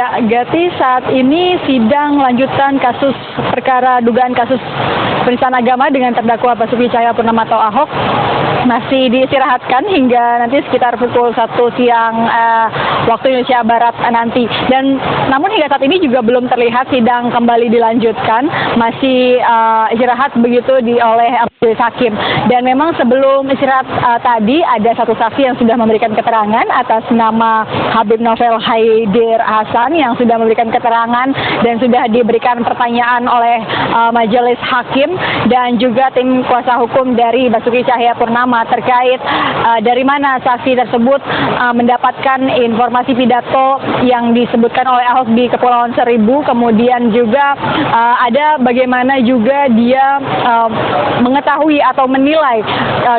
Ya, Gati, saat ini sidang lanjutan kasus perkara dugaan kasus penistaan agama dengan terdakwa Basuki Cahayapurnama atau Ahok masih diistirahatkan hingga nanti sekitar pukul 1 siang waktu Indonesia Barat nanti. Dan namun hingga saat ini juga belum terlihat sidang kembali dilanjutkan, masih istirahat begitu oleh majelis hakim. Dan memang sebelum istirahat tadi ada satu saksi yang sudah memberikan keterangan atas nama Habib Novel Haidir Hasan yang sudah memberikan keterangan dan sudah diberikan pertanyaan oleh majelis hakim dan juga tim kuasa hukum dari Basuki Cahayapurnama terkait dari mana saksi tersebut mendapatkan informasi pidato yang disebutkan oleh Ahok di Kepulauan Seribu, kemudian juga ada bagaimana juga dia mengetahui atau menilai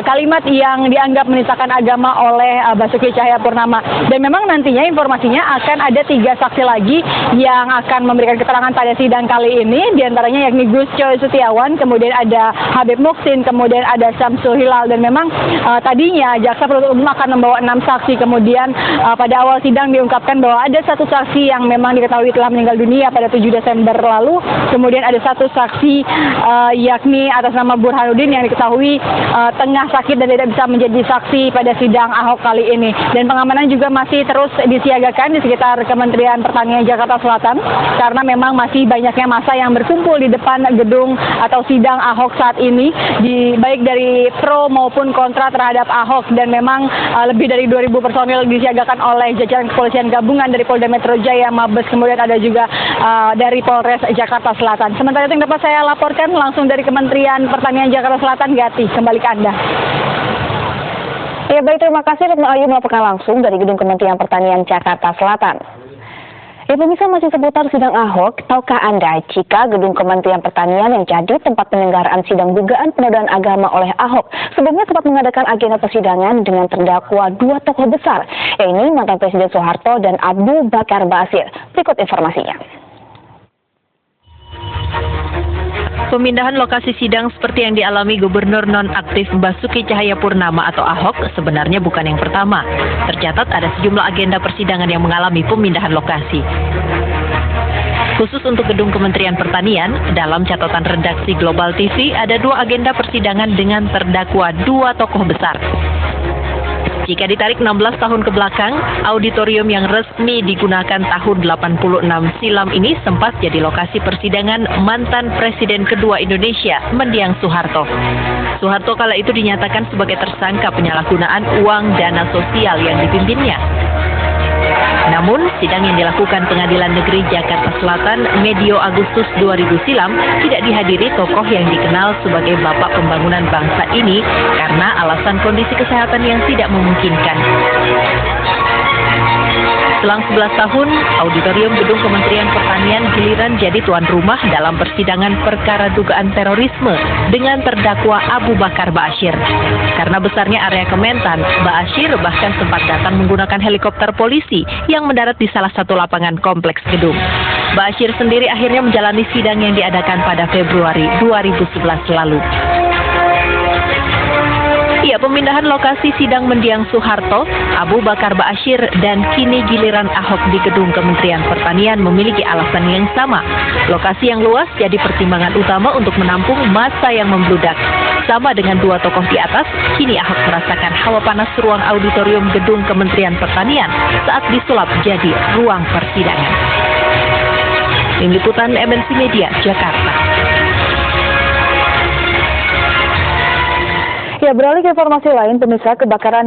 kalimat yang dianggap menistakan agama oleh Basuki Cahayapurnama. Dan memang nantinya informasinya akan ada 3 saksi lagi yang akan memberikan keterangan pada sidang kali ini, diantaranya yakni Gus Coy Setiawan, kemudian ada Habib Muksin, kemudian ada Syamsul Hilal. Dan memang tadinya jaksa penuntut umum akan membawa 6 saksi, kemudian pada awal sidang diungkapkan bahwa ada 1 saksi yang memang diketahui telah meninggal dunia pada 7 Desember lalu, kemudian ada 1 saksi yakni atas nama Burhanuddin yang diketahui tengah sakit dan tidak bisa menjadi saksi pada sidang Ahok kali ini. Dan pengamanan juga masih terus disiagakan di sekitar Kementerian Pertanian Jakarta Selatan karena memang masih banyaknya massa yang berkumpul di depan gedung atau sidang Ahok saat ini, baik dari pro maupun kontra terhadap Ahok. Dan memang lebih dari 2.000 personil disiagakan oleh jajaran kepolisian gabungan dari Polda Metro Jaya, Mabes, kemudian ada juga dari Polres Jakarta Selatan. Sementara itu yang dapat saya laporkan langsung dari Kementerian Pertanian Jakarta Selatan, Gati, kembali ke Anda. Ya baik, terima kasih Retno Ayu melaporkan langsung dari Gedung Kementerian Pertanian Jakarta Selatan. Ya pemirsa, masih seputar sidang Ahok, tahukah Anda jika Gedung Kementerian Pertanian yang jadi tempat penyelenggaraan sidang dugaan penodaan agama oleh Ahok sebelumnya sempat mengadakan agenda persidangan dengan terdakwa 2 tokoh besar, yaitu mantan Presiden Soeharto dan Abu Bakar Ba'asyir. Berikut informasinya. Pemindahan lokasi sidang seperti yang dialami Gubernur nonaktif Basuki Cahayapurnama atau Ahok sebenarnya bukan yang pertama. Tercatat ada sejumlah agenda persidangan yang mengalami pemindahan lokasi. Khusus untuk Gedung Kementerian Pertanian, dalam catatan redaksi Global TV ada 2 agenda persidangan dengan terdakwa 2 tokoh besar. Jika ditarik 16 tahun ke belakang, auditorium yang resmi digunakan tahun 86 silam ini sempat jadi lokasi persidangan mantan Presiden kedua Indonesia, Mendiang Soeharto. Soeharto kala itu dinyatakan sebagai tersangka penyalahgunaan uang dana sosial yang dipimpinnya. Namun, sidang yang dilakukan Pengadilan Negeri Jakarta Selatan medio Agustus 2000 silam tidak dihadiri tokoh yang dikenal sebagai bapak pembangunan bangsa ini karena alasan kondisi kesehatan yang tidak memungkinkan. Selang 11 tahun, auditorium Gedung Kementerian Pertanian giliran jadi tuan rumah dalam persidangan perkara dugaan terorisme dengan terdakwa Abu Bakar Ba'asyir. Karena besarnya area Kementan, Ba'asyir bahkan sempat datang menggunakan helikopter polisi yang mendarat di salah satu lapangan kompleks gedung. Ba'asyir sendiri akhirnya menjalani sidang yang diadakan pada Februari 2011 lalu. Ya, pemindahan lokasi sidang Mendiang Soeharto, Abu Bakar Ba'asyir, dan kini giliran Ahok di Gedung Kementerian Pertanian memiliki alasan yang sama. Lokasi yang luas jadi pertimbangan utama untuk menampung massa yang membludak. Sama dengan 2 tokoh di atas, kini Ahok merasakan hawa panas ruang auditorium Gedung Kementerian Pertanian saat disulap jadi ruang persidangan. Tim Liputan MNC Media, Jakarta. Ya, beralih ke informasi lain, pemirsa, kebakaran yang